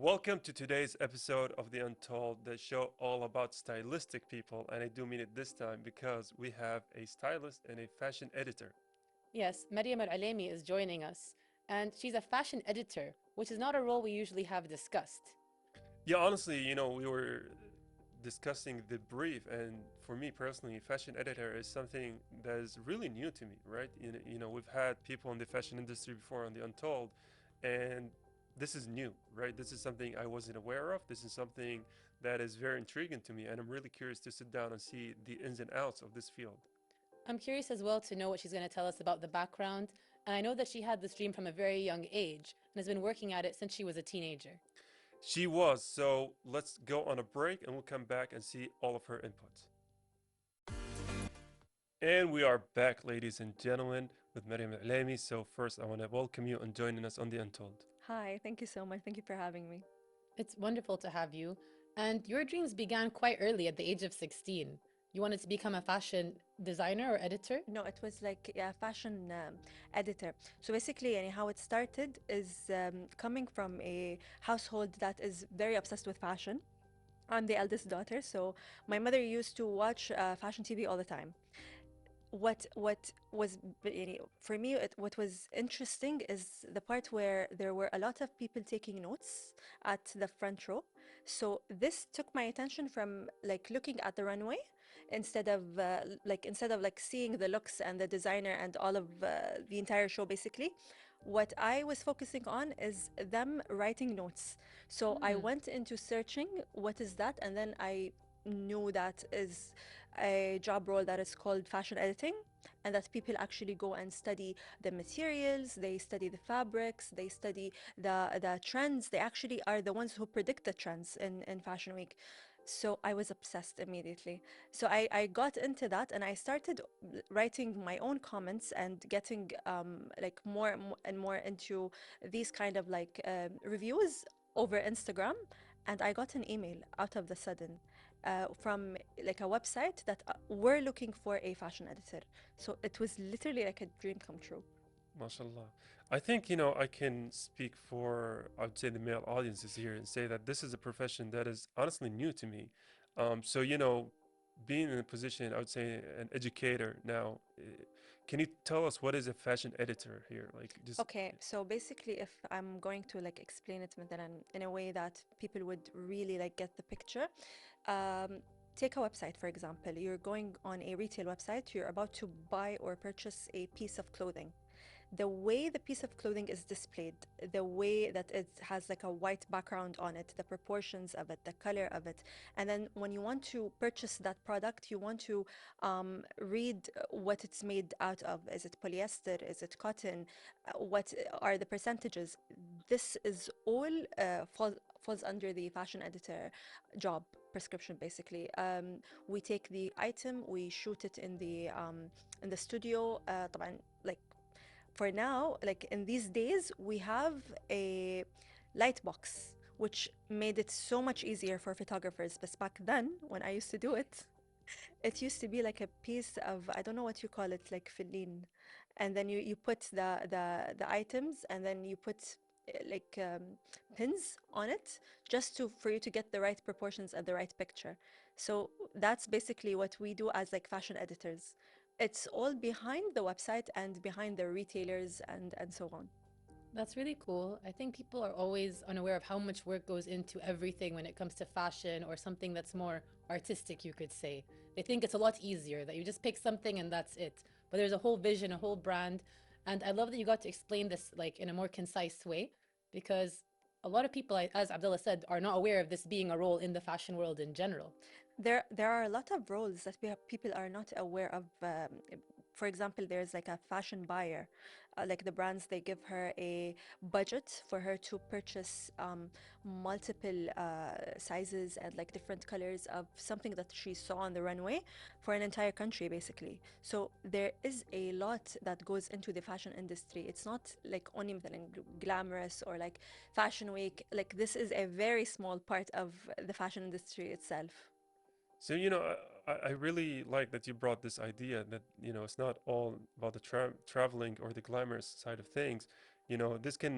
Welcome to today's episode of the Untold, the show all about stylistic people, and I do mean it this time because we have a stylist and a fashion editor. Yes, Mariam Alolaimi is joining us, and she's a fashion editor, which is not a role we usually have discussed. Yeah, honestly, we were discussing the brief, and for me personally, fashion editor is something that is really new to me, right? We've had people in the fashion industry before on the Untold, and this is new, right? This is something I wasn't aware of. This is something that is very intriguing to me, and I'm really curious to sit down and see the ins and outs of this field. I'm curious as well to know what she's going to tell us about the background, and I know that she had this dream from a very young age and has been working at it since she was a teenager. She was, so let's go on a break and we'll come back and see all of her inputs. And we are back, ladies and gentlemen, with Mariam Alolaimi. So first, I want to welcome you and joining us on the Untold. Hi, thank you so much. Thank you for having me. It's wonderful to have you, and your dreams began quite early at the age of 16. You wanted to become a fashion designer or editor? No, it was like a fashion editor. So basically, how it started is coming from a household that is very obsessed with fashion. I'm the eldest daughter, so my mother used to watch fashion TV all the time. What was for me what was interesting is the part where there were a lot of people taking notes at the front row. So this took my attention from like looking at the runway instead of seeing the looks and the designer and all of the entire show. Basically what I was focusing on is them writing notes. So I Hmm. went into searching what is that, and then I knew that is a job role that is called fashion editing, and that people actually go and study the materials, they study the fabrics, they study the trends. They actually are the ones who predict the trends in Fashion Week. So I was obsessed immediately. So I got into that, and I started writing my own comments and getting like and more into these kind of like reviews over Instagram. And I got an email out of the sudden from like a website that were looking for a fashion editor. So it was literally like a dream come true. MashaAllah. I think, I can speak for, I would say, the male audiences here and say that this is a profession that is honestly new to me. So, being in a position, I would say, an educator now, can you tell us what is a fashion editor here? Like, just, Okay, so basically, if I'm going to like explain it مثلاً in a way that people would really like get the picture, um, take a website, for example. You're going on a retail website, you're about to buy or purchase a piece of clothing. The way the piece of clothing is displayed, the way that it has like a white background on it, the proportions of it, the color of it. And then when you want to purchase that product, you want to read what it's made out of. Is it polyester? Is it cotton? What are the percentages? This is all falls under the fashion editor job prescription basically. We take the item, we shoot it in the studio. طبعا like for now, like in these days, we have a light box, which made it so much easier for photographers. But back then, when I used to do it, it used to be like a piece of, I don't know what you call it, like filin. And then you put the items, and then you put pins on it just to for you to get the right proportions and the right picture. So that's basically what we do as like fashion editors. It's all behind the website and behind the retailers and so on. That's really cool. I think people are always unaware of how much work goes into everything when it comes to fashion or something that's more artistic, you could say. They think it's a lot easier that you just pick something and that's it. But there's a whole vision, a whole brand. And I love that you got to explain this like in a more concise way because a lot of people, as Abdullah said, are not aware of this being a role in the fashion world in general. There are a lot of roles that people are not aware of. For example, there's like a fashion buyer, like the brands, they give her a budget for her to purchase multiple sizes and like different colors of something that she saw on the runway for an entire country, basically. So there is a lot that goes into the fashion industry. It's not like only مثلاً glamorous or like fashion week. Like this is a very small part of the fashion industry itself. so, I really like that you brought this idea that, it's not all about the traveling or the glamorous side of things. This can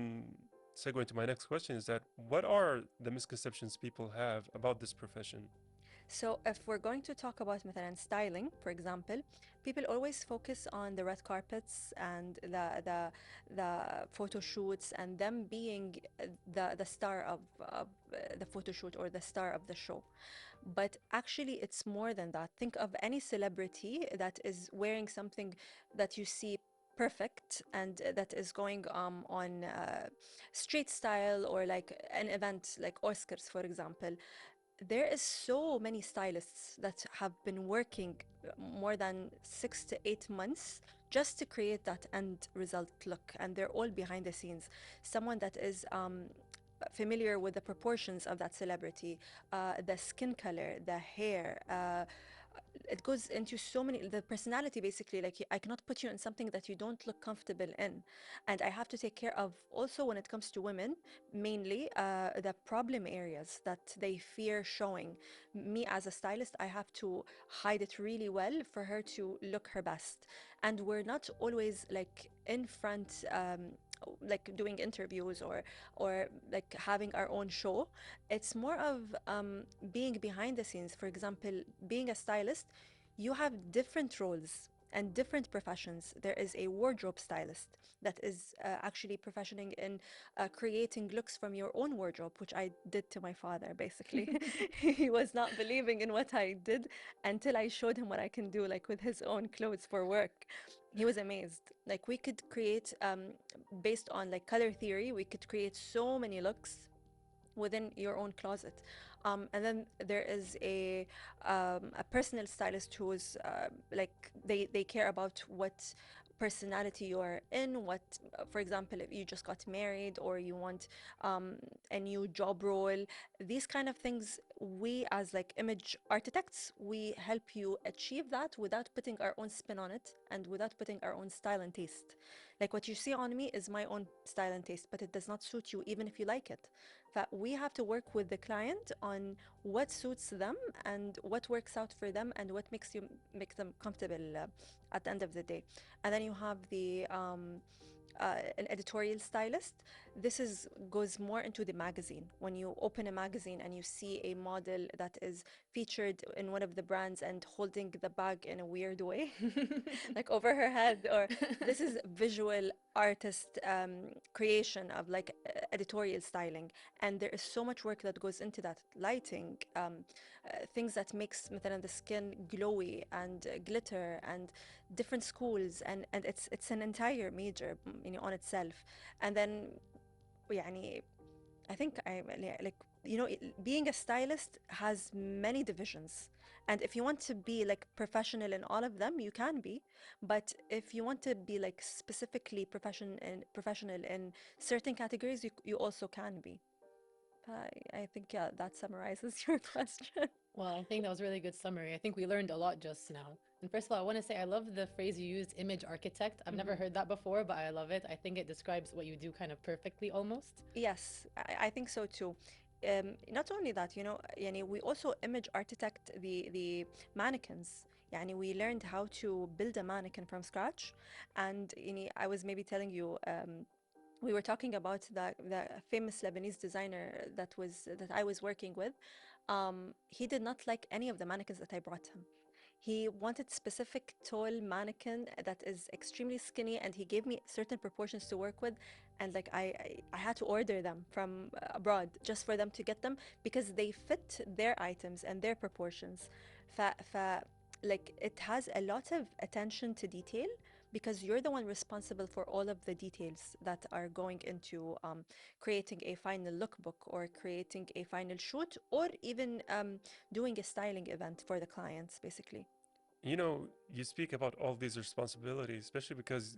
segue into my next question is that what are the misconceptions people have about this profession? So if we're going to talk about مثلا styling, for example, people always focus on the red carpets and the photo shoots and them being the star of the photo shoot or the star of the show. But actually, it's more than that. Think of any celebrity that is wearing something that you see perfect and that is going on street style or like an event like Oscars, for example. There is so many stylists that have been working more than 6 to 8 months just to create that end result look, and they're all behind the scenes. Someone that is familiar with the proportions of that celebrity, the skin color, the hair. It goes into so many, the personality basically, like I cannot put you in something that you don't look comfortable in. And I have to take care of also when it comes to women, mainly the problem areas that they fear showing. Me as a stylist, I have to hide it really well for her to look her best. And we're not always like in front, like doing interviews or like having our own show. It's more of being behind the scenes. For example, being a stylist, you have different roles and different professions. There is a wardrobe stylist that is actually professioning in creating looks from your own wardrobe, which I did to my father basically. He was not believing in what I did until I showed him what I can do, like with his own clothes for work. He was amazed. Like we could create, based on like color theory, we could create so many looks within your own closet. And then there is a personal stylist who is like they care about what personality you are in, what, for example, if you just got married or you want a new job role, these kind of things, we as like image architects, we help you achieve that without putting our own spin on it and without putting our own style and taste. Like what you see on me is my own style and taste, but it does not suit you even if you like it. That we have to work with the client on what suits them and what works out for them and what makes them comfortable at the end of the day. And then you have the an editorial stylist. This is goes more into the magazine. When you open a magazine and you see a model that is featured in one of the brands and holding the bag in a weird way, like over her head, or this is visual artist creation of like editorial styling, and there is so much work that goes into that. Lighting, things that makes مثلا the skin glowy and glitter and different schools, and it's an entire major on itself. And then يعني I think I like being a stylist has many divisions. And if you want to be like professional in all of them, you can be. But if you want to be like specifically professional in certain categories, you also can be. I think yeah, that summarizes your question. Well, I think that was a really good summary. I think we learned a lot just now. And first of all, I want to say I love the phrase you used, image architect. I've never heard that before, but I love it. I think it describes what you do kind of perfectly almost. Yes, I think so too. Not only that, يعني we also image architect the mannequins. يعني we learned how to build a mannequin from scratch. And I was maybe telling you, we were talking about the famous Lebanese designer that I was working with. He did not like any of the mannequins that I brought him. He wanted specific tall mannequin that is extremely skinny, and he gave me certain proportions to work with. And like I had to order them from abroad just for them to get them because they fit their items and their proportions. Like it has a lot of attention to detail because you're the one responsible for all of the details that are going into creating a final lookbook or creating a final shoot or even doing a styling event for the clients, basically. You speak about all these responsibilities, especially because,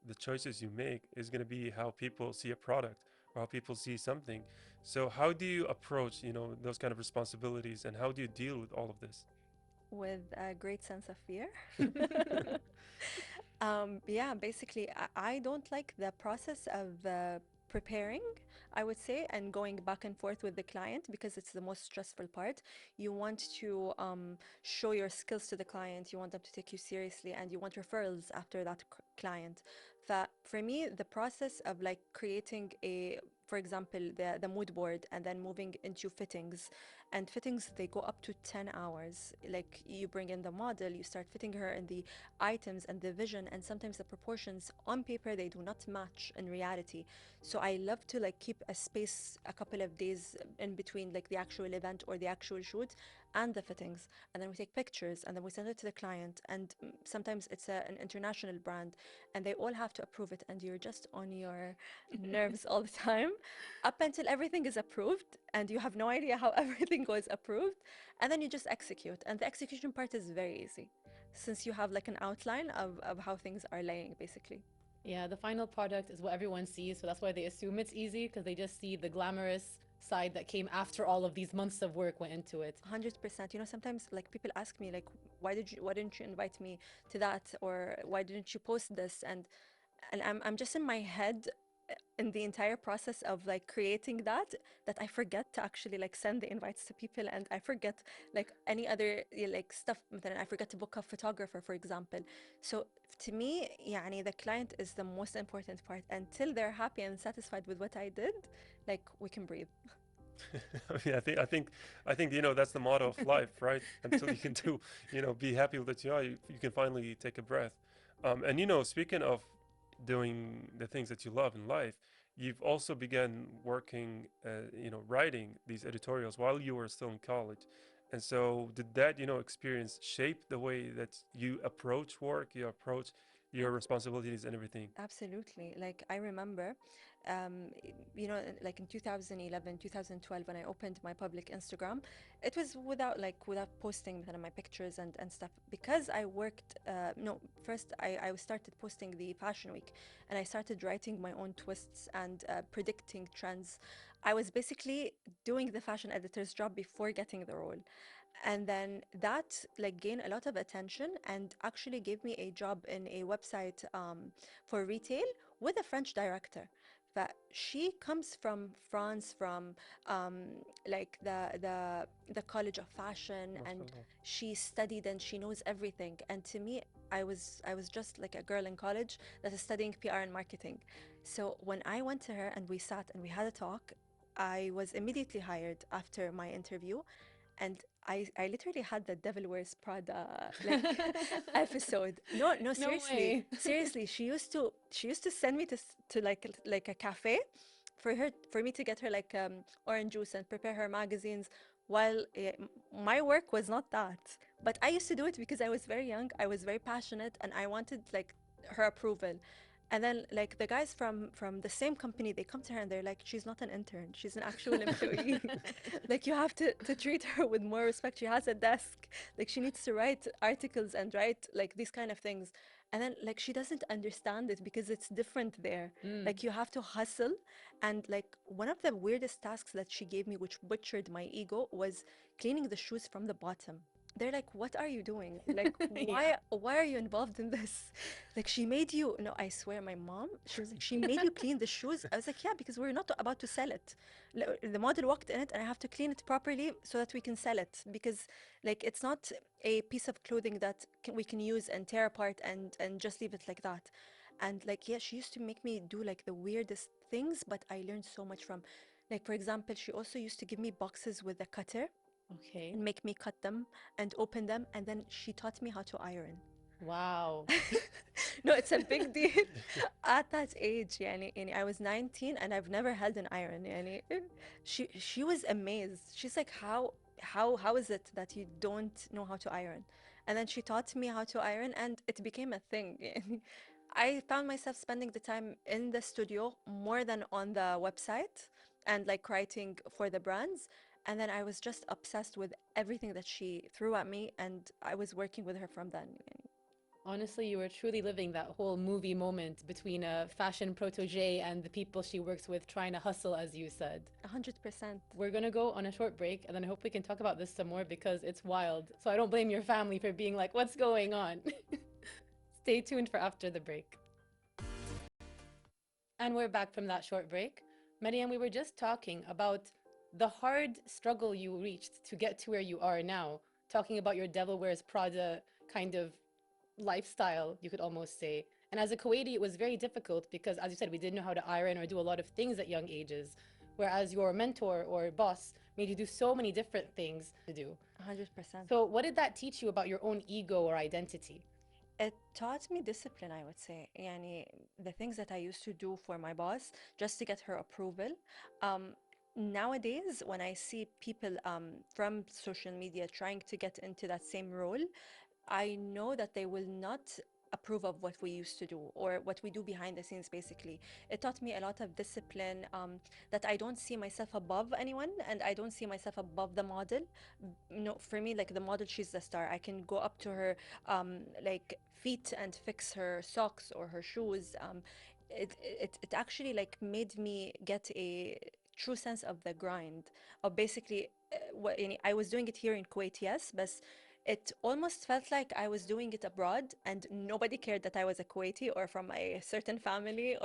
the choices you make is going to be how people see a product or how people see something. So how do you approach, those kind of responsibilities, and how do you deal with all of this? With a great sense of fear. Yeah, basically, I don't like the process of preparing, I would say, and going back and forth with the client because it's the most stressful part. You want to show your skills to the client, you want them to take you seriously, and you want referrals after that client. For me, the process of like creating for example, the mood board and then moving into fittings, and fittings, they go up to 10 hours. Like you bring in the model, you start fitting her in the items and the vision, and sometimes the proportions on paper, they do not match in reality. So I love to like keep a space, a couple of days in between like the actual event or the actual shoot and the fittings, and then we take pictures and then we send it to the client. And sometimes it's an international brand, and they all have to approve it, and you're just on your nerves all the time up until everything is approved, and you have no idea how everything was approved, and then you just execute. And the execution part is very easy since you have like an outline of how things are laying basically. Yeah, the final product is what everyone sees, so that's why they assume it's easy, because they just see the glamorous side that came after all of these months of work went into it. 100%. You know, sometimes like people ask me like, why didn't you invite me to that, or why didn't you post this? And I'm just in my head in the entire process of like creating that I forget to actually like send the invites to people, and I forget like any other like stuff. مثلا I forget to book a photographer, for example. So to me, يعني, the client is the most important part. Until they're happy and satisfied with what I did, like we can breathe. I mean, I think that's the motto of life, right? Until you can do, be happy with what you are, you can finally take a breath. And speaking of doing the things that you love in life, you've also began working, writing these editorials while you were still in college. And so, did that, experience shape the way that you approach work, you approach your responsibilities and everything? Absolutely. Like I remember, like in 2011, 2012, when I opened my public Instagram, it was without posting my pictures and stuff, because I worked. No, first I started posting the Fashion Week, and I started writing my own twists and predicting trends. I was basically doing the fashion editor's job before getting the role. And then that like gained a lot of attention and actually gave me a job in a website for retail with a French director. But she comes from France, from like the College of Fashion, and MashaAllah. she studied and she knows everything. And to me, I was just like a girl in college that is studying PR and marketing. So when I went to her and we sat and we had a talk, I was immediately hired after my interview, and I literally had the Devil Wears Prada like episode. No, no, No seriously, way. seriously. She used to send me to like a cafe for me to get her like orange juice and prepare her magazines. While my work was not that, but I used to do it because I was very young, I was very passionate, and I wanted like her approval. And then like the guys from the same company, they come to her and they're like, she's not an intern, she's an actual employee. Like you have to treat her with more respect. She has a desk, like she needs to write articles and write like these kind of things. And then like she doesn't understand it because it's different there. Mm. Like you have to hustle. And like one of the weirdest tasks that she gave me, which butchered my ego, was cleaning the shoes from the bottom. They're like, what are you doing? Like, Yeah. why are you involved in this? Like, she made you, no, I swear, my mom, she was like, she made you clean the shoes. I was like, yeah, because we're not about to sell it. The model walked in it, and I have to clean it properly so that we can sell it. Because, like, it's not a piece of clothing that we can use and tear apart and just leave it like that. And, like, yeah, she used to make me do, like, the weirdest things, but I learned so much from, like, for example, she also used to give me boxes with a cutter Okay. and make me cut them and open them, and then she taught me how to iron. Wow. No, it's a big deal at that age. يعني I was 19 and I've never held an iron. يعني she was amazed. She's like, how is it that you don't know how to iron? And then she taught me how to iron, and it became a thing. يعني I found myself spending the time in the studio more than on the website and like writing for the brands. And then I was just obsessed with everything that she threw at me, and I was working with her from then. Honestly, you were truly living that whole movie moment between a fashion protege and the people she works with trying to hustle, as you said. 100%. We're gonna go on a short break, and then I hope we can talk about this some more because it's wild. So I don't blame your family for being like, what's going on? Stay tuned for after the break. And we're back from that short break. Mariam, we were just talking about the hard struggle you reached to get to where you are now, talking about your Devil Wears Prada kind of lifestyle, you could almost say. And as a Kuwaiti, it was very difficult because, as you said, we didn't know how to iron or do a lot of things at young ages. Whereas your mentor or boss made you do so many different things to do. 100%. So, what did that teach you about your own ego or identity? It taught me discipline, I would say. Yani, the things that I used to do for my boss just to get her approval. Um, Nowadays, when I see people from social media trying to get into that same role, I know that they will not approve of what we used to do or what we do behind the scenes, basically. It taught me a lot of discipline, that I don't see myself above anyone and I don't see myself above the model. No, for me, like the model, she's the star. I can go up to her, like feet and fix her socks or her shoes. It actually like made me get a true sense of the grind of basically what I was doing it here in Kuwait, yes, but it almost felt like I was doing it abroad and nobody cared that I was a Kuwaiti or from a certain family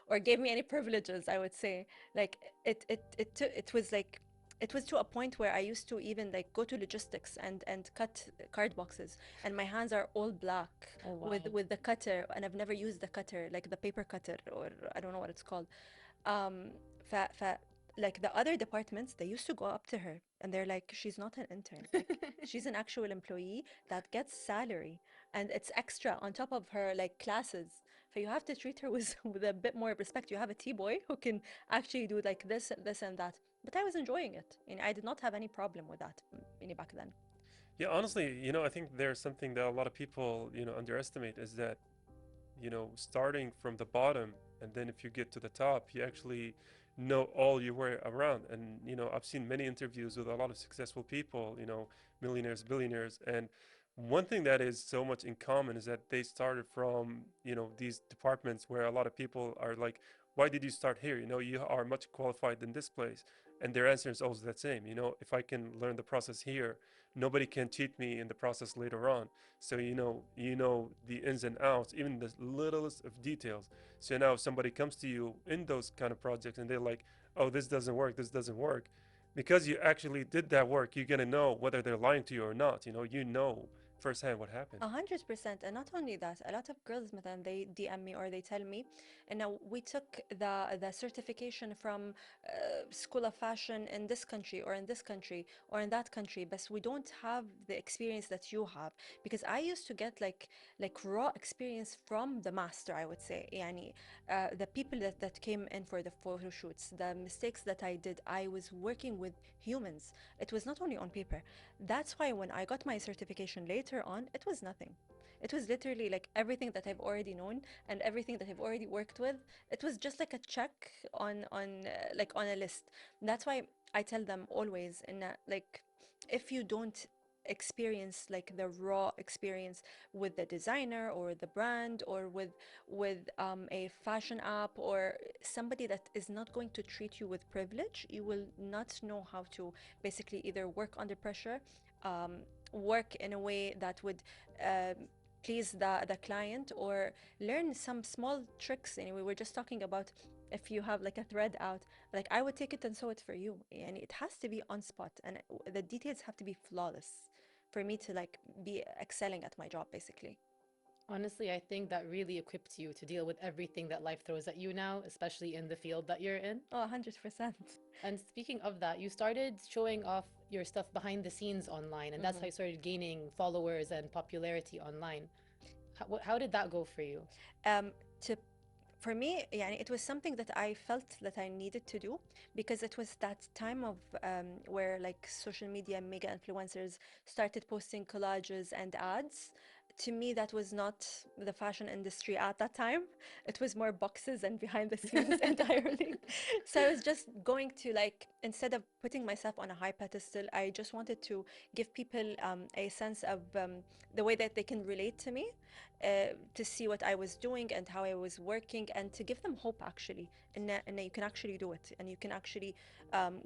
or gave me any privileges, I would say. Like it was like it was to a point where I used to even like go to logistics and cut card boxes and my hands are all black Oh, wow. with the cutter, and I've never used the cutter, like the paper cutter, or I don't know what it's called. um ف like the other departments, they used to go up to her and they're like, she's not an intern, like she's an actual employee that gets salary and it's extra on top of her like classes. So you have to treat her with with a bit more respect. You have a T-boy who can actually do like this and that. But I was enjoying it, and I did not have any problem with that, back then. Yeah, honestly, I think there's something that a lot of people, underestimate is that, starting from the bottom and then if you get to the top, you actually know all your way around. And, I've seen many interviews with a lot of successful people, millionaires, billionaires, and one thing that is so much in common is that they started from, these departments where a lot of people are like, why did you start here? You are much qualified in this place. And their answer is always the same. If I can learn the process here, nobody can cheat me in the process later on. So you know the ins and outs, even the littlest of details. So now if somebody comes to you in those kind of projects and they're like, oh, this doesn't work, because you actually did that work, you're gonna know whether they're lying to you or not. You know firsthand what happened. 100%. And not only that, a lot of girls, مثلا, they DM me or they tell me, and now we took the certification from School of Fashion in this country or in this country or in that country, but we don't have the experience that you have. Because I used to get like raw experience from the master, I would say. Yani, the people that came in for the photo shoots, the mistakes that I did, I was working with humans. It was not only on paper. That's why when I got my certification later on, it was nothing. It was literally like everything that I've already known and everything that I've already worked with. It was just like a check on like on a list. That's why I tell them always, like if you don't experience like the raw experience with the designer or the brand or with a fashion app or somebody that is not going to treat you with privilege, you will not know how to basically either work under pressure, um, work in a way that would please the client, or learn some small tricks. Anyway, we were just talking about if you have like a thread out, like I would take it and sew it for you, and it has to be on spot and the details have to be flawless for me to like be excelling at my job, basically. Honestly, I think that really equipped you to deal with everything that life throws at you now, especially in the field that you're in. Oh, 100%. And speaking of that, you started showing off your stuff behind the scenes online, and that's how you started gaining followers and popularity online. How did that go for you? um, to For me, يعني, it was something that I felt that I needed to do because it was that time of where like social media mega influencers started posting collages and ads. To me, that was not the fashion industry at that time. It was more boxes and behind the scenes entirely. So I was just going to like, instead of putting myself on a high pedestal, I just wanted to give people a sense of the way that they can relate to me, to see what I was doing and how I was working, and to give them hope actually. And you can actually do it, and you can actually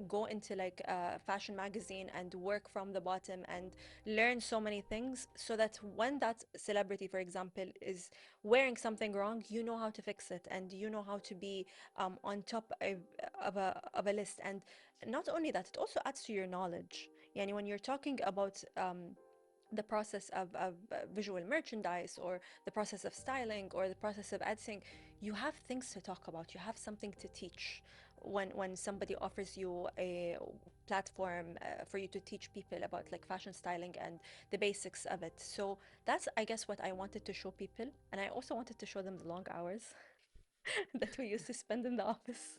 go into like a fashion magazine and work from the bottom and learn so many things, so that when that celebrity, for example, is wearing something wrong, you know how to fix it and you know how to be on top of a list. And not only that, it also adds to your knowledge. Yani when you're talking about the process of visual merchandise or the process of styling or the process of editing, you have things to talk about. You have something to teach when somebody offers you a platform for you to teach people about like fashion styling and the basics of it. So that's, I guess, what I wanted to show people. And I also wanted to show them the long hours that we used to spend in the office.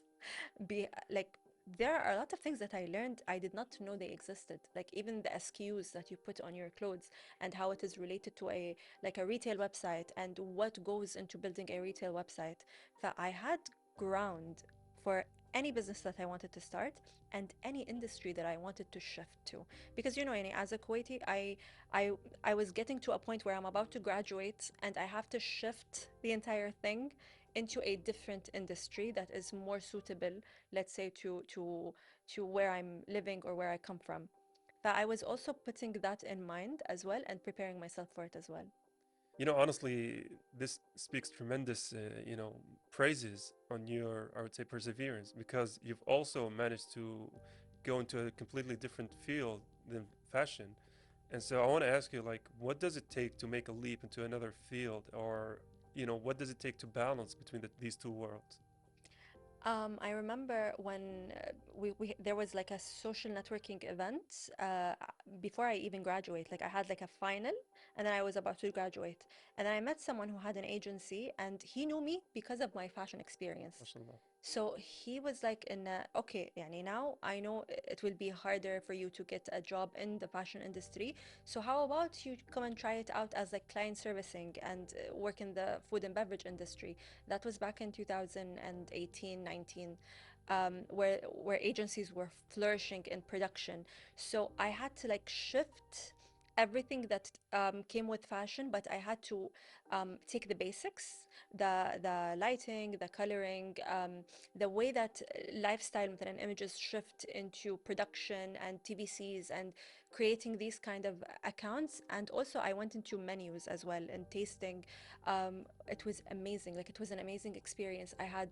Be like, there are a lot of things that I learned I did not know they existed. Like even the SKUs that you put on your clothes and how it is related to a like a retail website and what goes into building a retail website. That I had ground for any business that I wanted to start and any industry that I wanted to shift to. Because you know, as a Kuwaiti, I I was getting to a point where I'm about to graduate and I have to shift the entire thing into a different industry that is more suitable, let's say, to where I'm living or where I come from. But I was also putting that in mind as well and preparing myself for it as well. You know, honestly, this speaks tremendous, praises on your, I would say, perseverance, because you've also managed to go into a completely different field than fashion. And so I want to ask you, like, what does it take to make a leap into another field, or, what does it take to balance between these two worlds? I remember when there was like a social networking event before I even graduate. Like I had like a final, and then I was about to graduate, and then I met someone who had an agency, and he knew me because of my fashion experience. MashaAllah. So he was like, okay, يعني now I know it will be harder for you to get a job in the fashion industry. So how about you come and try it out as like client servicing and work in the food and beverage industry? That was back in 2018, 19, where agencies were flourishing in production. So I had to like shift everything that came with fashion, but I had to take the basics, the lighting, the coloring, the way that lifestyle مثلا images shift into production and TVCs and creating these kind of accounts. And also I went into menus as well and tasting. It was amazing. Like it was an amazing experience. I had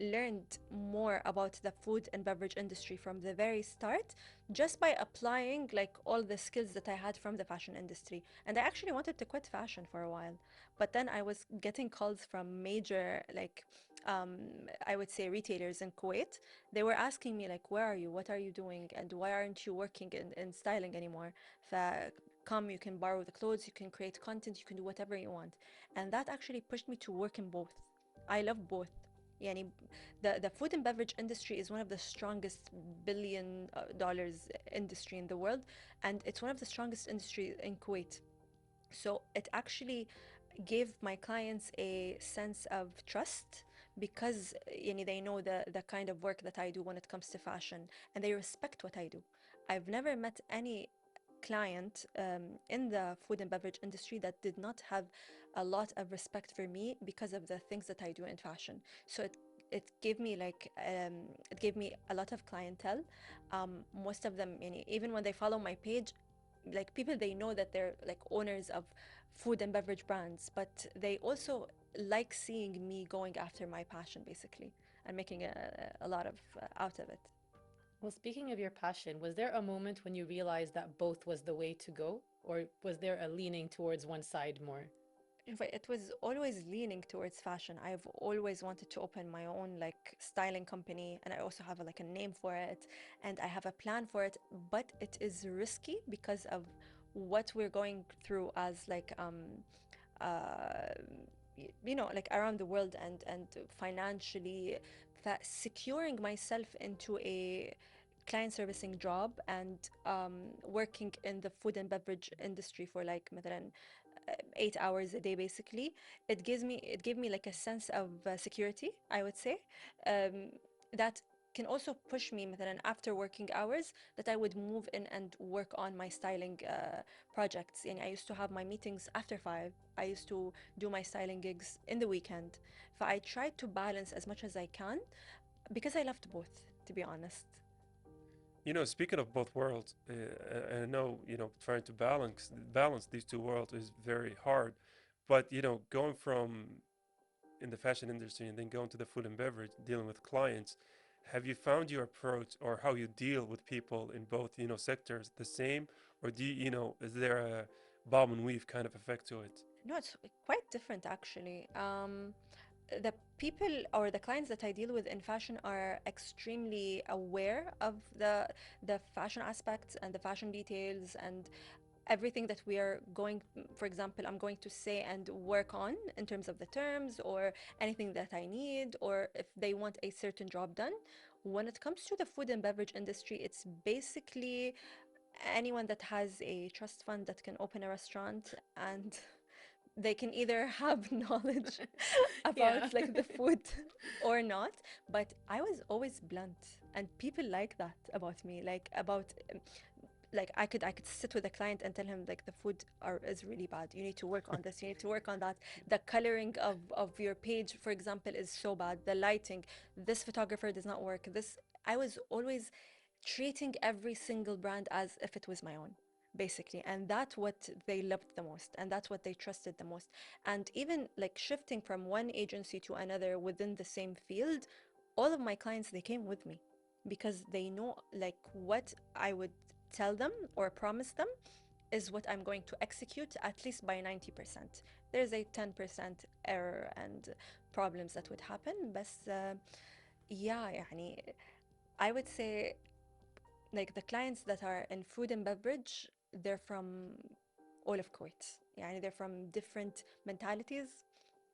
learned more about the food and beverage industry from the very start just by applying like all the skills that I had from the fashion industry. And I actually wanted to quit fashion for a while, but then I was getting calls from major like I would say retailers in Kuwait. They were asking me like, where are you? What are you doing? And why aren't you working in styling anymore? Come, you can borrow the clothes, you can create content, you can do whatever you want. And that actually pushed me to work in both. I love both. يعني the food and beverage industry is one of the strongest billion dollars industry in the world, and it's one of the strongest industry in Kuwait. So it actually gave my clients a sense of trust because they know the kind of work that I do when it comes to fashion, and they respect what I do. I've never met any client in the food and beverage industry that did not have a lot of respect for me because of the things that I do in fashion. So it gave me like it gave me a lot of clientele. Most of them, even when they follow my page, like people, they know that they're like owners of food and beverage brands, but they also like seeing me going after my passion basically and making a lot of out of it. Well, speaking of your passion, was there a moment when you realized that both was the way to go, or was there a leaning towards one side more? In fact, it was always leaning towards fashion. I've always wanted to open my own like styling company, and I also have like a name for it, and I have a plan for it. But it is risky because of what we're going through as like uh, like around the world and financially, that securing myself into a client servicing job and working in the food and beverage industry for like مثلا 8 hours a day basically, it gave me like a sense of security, I would say, that can also push me مثلا after working hours that I would move in and work on my styling projects. And I used to have my meetings after 5. I used to do my styling gigs in the weekend. So I tried to balance as much as I can because I loved both, to be honest. Speaking of both worlds, and I know, trying to balance these two worlds is very hard. But, going from in the fashion industry and then going to the food and beverage, dealing with clients, have you found your approach or how you deal with people in both, sectors the same, or do you, is there a bob and weave kind of effect to it? No, it's quite different actually. The people or the clients that I deal with in fashion are extremely aware of the fashion aspects and the fashion details and everything that we are going, for example, I'm going to say and work on in terms of the terms or anything that I need, or if they want a certain job done. When it comes to the food and beverage industry, it's basically anyone that has a trust fund that can open a restaurant and they can either have knowledge Yeah. about like the food or not. But I was always blunt and people like that about me, like about like I could sit with a client and tell him like the food is really bad, you need to work on this, you need to work on that, the coloring of your page, for example, is so bad, the lighting, this photographer does not work, this. I was always treating every single brand as if it was my own, basically, and that's what they loved the most and that's what they trusted the most. And even like shifting from one agency to another within the same field, all of my clients, they came with me because they know like what I would tell them or promise them is what I'm going to execute at least by 90%. There's a 10% error and problems that would happen, but yeah, يعني I would say like the clients that are in food and beverage, they're from all of Kuwait. يعني they're from different mentalities,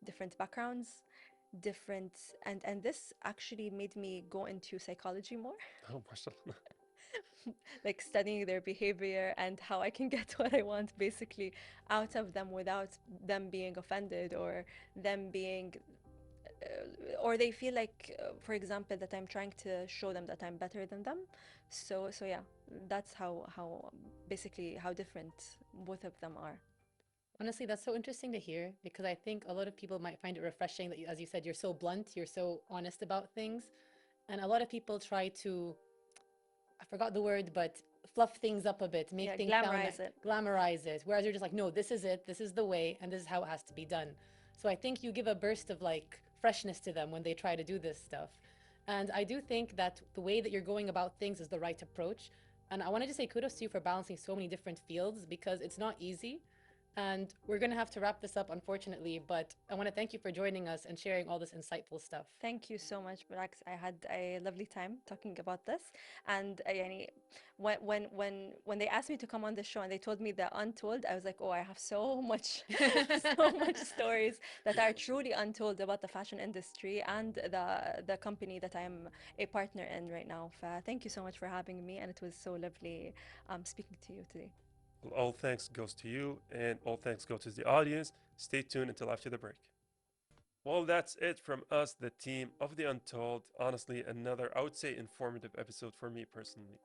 different backgrounds, different, and this actually made me go into psychology more. Oh, mashallah. Like studying their behavior and how I can get what I want basically out of them without them being offended or them being or they feel like for example that I'm trying to show them that I'm better than them. So yeah, that's how basically how different both of them are. Honestly, that's so interesting to hear because I think a lot of people might find it refreshing that, as you said, you're so blunt, you're so honest about things. And a lot of people try to, I forgot the word, but fluff things up a bit, make Yeah, things sound glamorize like it. glamorize it. Whereas you're just like, no, this is it, this is the way, and this is how it has to be done. So I think you give a burst of like freshness to them when they try to do this stuff. And I do think that the way that you're going about things is the right approach. And I wanted to say kudos to you for balancing so many different fields because it's not easy. And we're going to have to wrap this up, unfortunately, but I want to thank you for joining us and sharing all this insightful stuff. Thank you so much, Brax. I had a lovely time talking about this. And يعني, when they asked me to come on the show and they told me the Untold, I was like, oh, I have so much, so much stories that are truly untold about the fashion industry and the company that I'm a partner in right now. Thank you so much for having me, and it was so lovely speaking to you today. Well, all thanks goes to you, and all thanks go to the audience. Stay tuned until after the break. Well, that's it from us, the team of The Untold. Honestly, another, I would say, informative episode for me personally.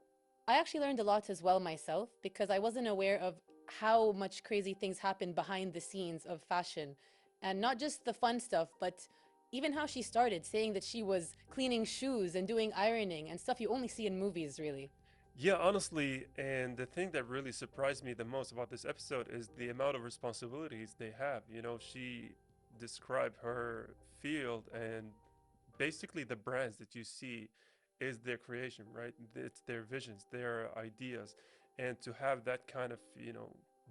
I actually learned a lot as well myself because I wasn't aware of how much crazy things happen behind the scenes of fashion. And not just the fun stuff, but even how she started, saying that she was cleaning shoes and doing ironing and stuff you only see in movies, really. Yeah, honestly, and the thing that really surprised me the most about this episode is the amount of responsibilities they have. She described her field, and basically the brands that you see is their creation, right? It's their visions, their ideas. And to have that kind of,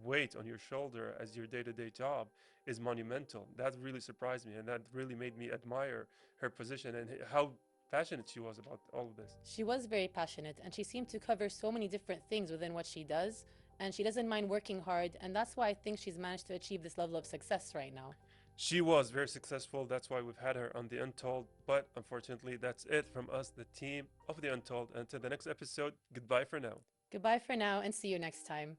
weight on your shoulder as your day-to-day job is monumental. That really surprised me, and that really made me admire her position and how passionate she was about all of this. She was very passionate and she seemed to cover so many different things within what she does. And she doesn't mind working hard. And that's why I think she's managed to achieve this level of success right now. She was very successful. That's why we've had her on The Untold. But unfortunately, that's it from us, the team of The Untold. Until the next episode, goodbye for now. Goodbye for now and see you next time.